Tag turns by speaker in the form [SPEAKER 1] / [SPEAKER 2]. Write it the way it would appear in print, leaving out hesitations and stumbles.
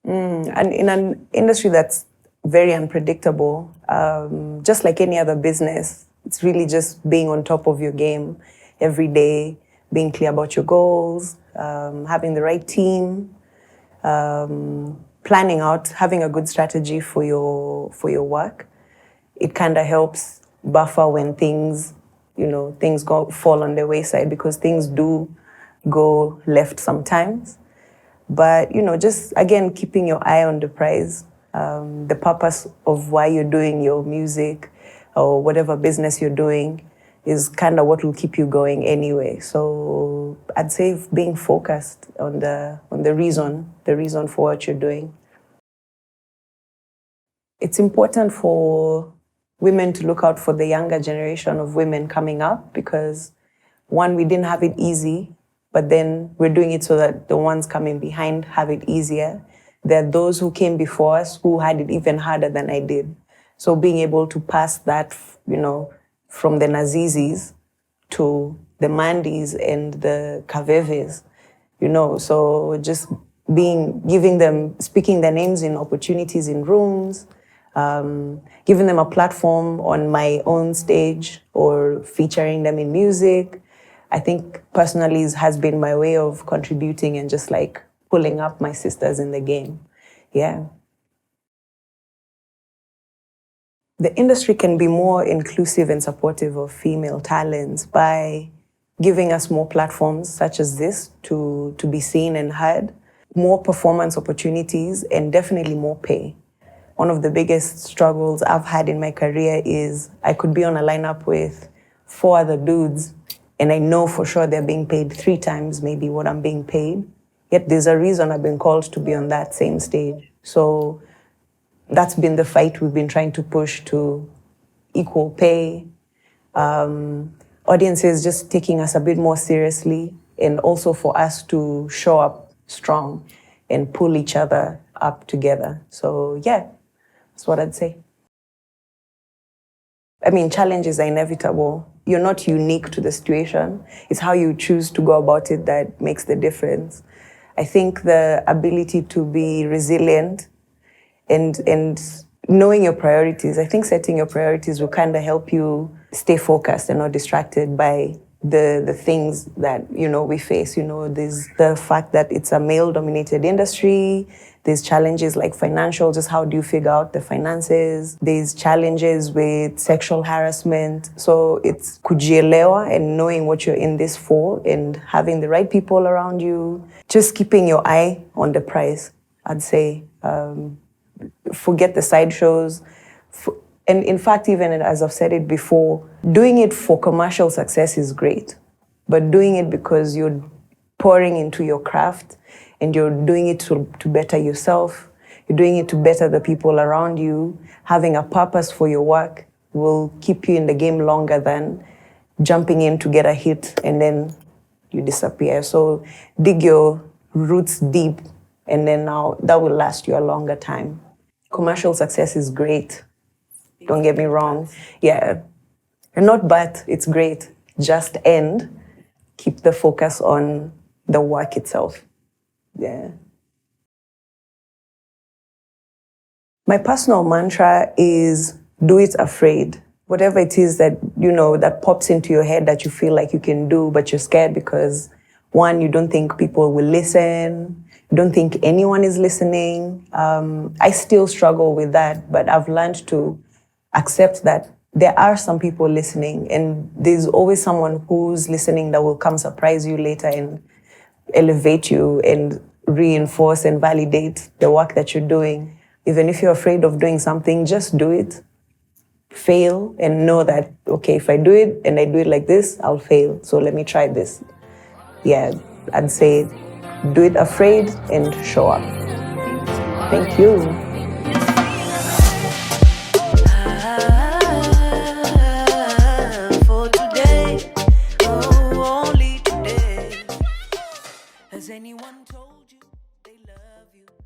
[SPEAKER 1] And in an industry that's very unpredictable, just like any other business, it's really just being on top of your game every day, being clear about your goals, having the right team, planning out, having a good strategy for your work. It kind of helps buffer when things fall on the wayside, because things do go left sometimes. But just again keeping your eye on the prize, the purpose of why you're doing your music or whatever business you're doing is kind of what will keep you going anyway. So I'd say being focused on the reason for what you're doing. It's important for women to look out for the younger generation of women coming up, because one, we didn't have it easy, but then we're doing it so that the ones coming behind have it easier. There are those who came before us who had it even harder than I did. So being able to pass that, from the Nazizis to the Mandis and the Kaveves, so just speaking their names in opportunities in rooms, giving them a platform on my own stage or featuring them in music, I think personally has been my way of contributing and just like pulling up my sisters in the game. Yeah. The industry can be more inclusive and supportive of female talents by giving us more platforms such as this to be seen and heard, more performance opportunities, and definitely more pay. One of the biggest struggles I've had in my career is I could be on a lineup with 4 other dudes, and I know for sure they're being paid 3 times maybe what I'm being paid. Yet there's a reason I've been called to be on that same stage. So that's been the fight we've been trying to push to equal pay. Audiences just taking us a bit more seriously, and also for us to show up strong and pull each other up together. So yeah, that's what I'd say. I mean, challenges are inevitable. You're not unique to the situation. It's how you choose to go about it that makes the difference. I think the ability to be resilient and knowing your priorities, I think setting your priorities will kind of help you stay focused and not distracted by the things that, we face. There's the fact that it's a male-dominated industry. There's challenges like financial, just how do you figure out the finances? There's challenges with sexual harassment. So it's kujielewa and knowing what you're in this for and having the right people around you. Just keeping your eye on the prize, I'd say. Forget the sideshows. And in fact, even as I've said it before, doing it for commercial success is great, but doing it because you're pouring into your craft and you're doing it to better yourself, you're doing it to better the people around you, having a purpose for your work will keep you in the game longer than jumping in to get a hit and then you disappear. So dig your roots deep, and then now that will last you a longer time. Commercial success is great. Don't get me wrong. Yeah. Not but, it's great. Just keep the focus on the work itself. Yeah. My personal mantra is do it afraid. Whatever it is that, that pops into your head that you feel like you can do, but you're scared because, one, you don't think people will listen. You don't think anyone is listening. I still struggle with that, but I've learned to accept that there are some people listening, and there's always someone who's listening that will come surprise you later and elevate you and reinforce and validate the work that you're doing. Even if you're afraid of doing something, just do it. Fail and know that, okay, if I do it and I do it like this, I'll fail. So let me try this. Yeah, I'd say do it afraid and show up. Thank you.
[SPEAKER 2] Has anyone told you?